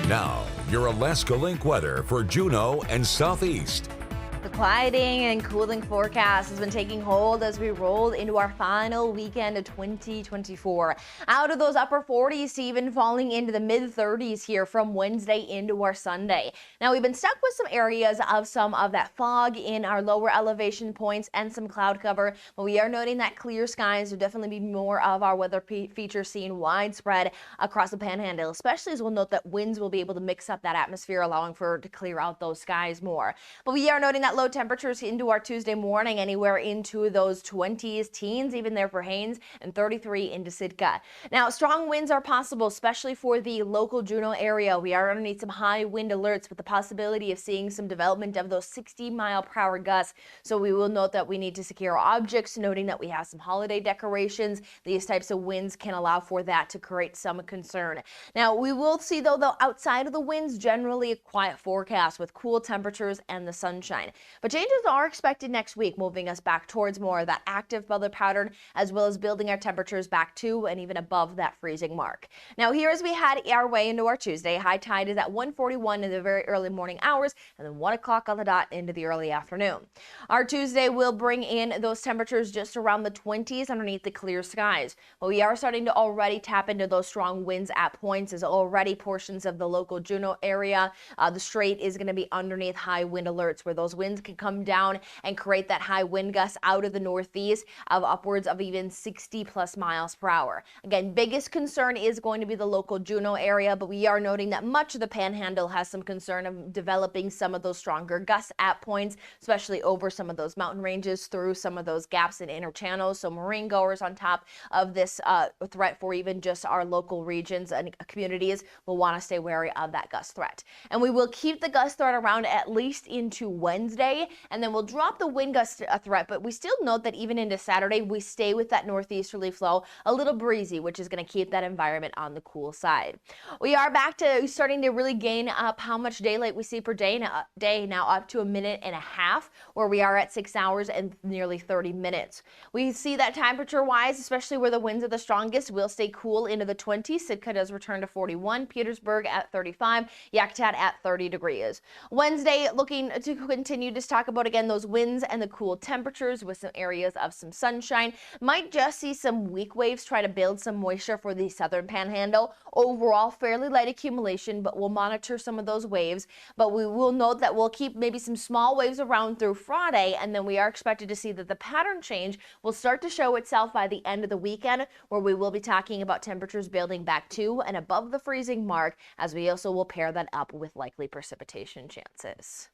Now, your Alaska Link weather for Juneau and Southeast. The quieting and cooling forecast has been taking hold as we roll into our final weekend of 2024. Out of those upper 40s to even falling into the mid 30s here from Wednesday into our Sunday. Now we've been stuck with some areas of some of that fog in our lower elevation points and some cloud cover, but we are noting that clear skies will definitely be more of our weather features seen widespread across the panhandle, especially as we'll note that winds will be able to mix up that atmosphere, allowing for it to clear out those skies more. But we are noting that low temperatures into our Tuesday morning, anywhere into those 20s, teens even there for Haines, and 33 into Sitka. Now, strong winds are possible, especially for the local Juneau area. We are underneath some high wind alerts with the possibility of seeing some development of those 60-mile-per-hour gusts. So we will note that we need to secure objects, noting that we have some holiday decorations. These types of winds can allow for that to create some concern. Now, we will see, though, outside of the winds, generally a quiet forecast with cool temperatures and the sunshine. But changes are expected next week, moving us back towards more of that active weather pattern, as well as building our temperatures back to and even above that freezing mark. Now, here as we head our way into our Tuesday, high tide is at 1:41 in the very early morning hours, and then 1 o'clock on the dot into the early afternoon. Our Tuesday will bring in those temperatures just around the 20s underneath the clear skies. But we are starting to already tap into those strong winds at points, as already portions of the local Juneau area. The strait is going to be underneath high wind alerts, where those winds can come down and create that high wind gust out of the northeast of upwards of even 60+ miles per hour. Again, biggest concern is going to be the local Juneau area, but we are noting that much of the panhandle has some concern of developing some of those stronger gusts at points, especially over some of those mountain ranges through some of those gaps in inner channels. So marine goers on top of this threat for even just our local regions and communities will want to stay wary of that gust threat. And we will keep the gust threat around at least into Wednesday, and then we'll drop the wind gust threat, but we still note that even into Saturday, we stay with that northeasterly flow, a little breezy, which is going to keep that environment on the cool side. We are back to starting to really gain up how much daylight we see per day now up to 1.5 minutes, where we are at 6 hours and nearly 30 minutes. We see that temperature-wise, especially where the winds are the strongest, will stay cool into the 20s. Sitka does return to 41, Petersburg at 35, Yakutat at 30 degrees. Wednesday, looking to continue to talk about again those winds and the cool temperatures with some areas of some sunshine. Might just see some weak waves try to build some moisture for the southern panhandle. Overall, fairly light accumulation, but we'll monitor some of those waves. But we will note that we'll keep maybe some small waves around through Friday, and then we are expected to see that the pattern change will start to show itself by the end of the weekend, where we will be talking about temperatures building back to and above the freezing mark, as we also will pair that up with likely precipitation chances.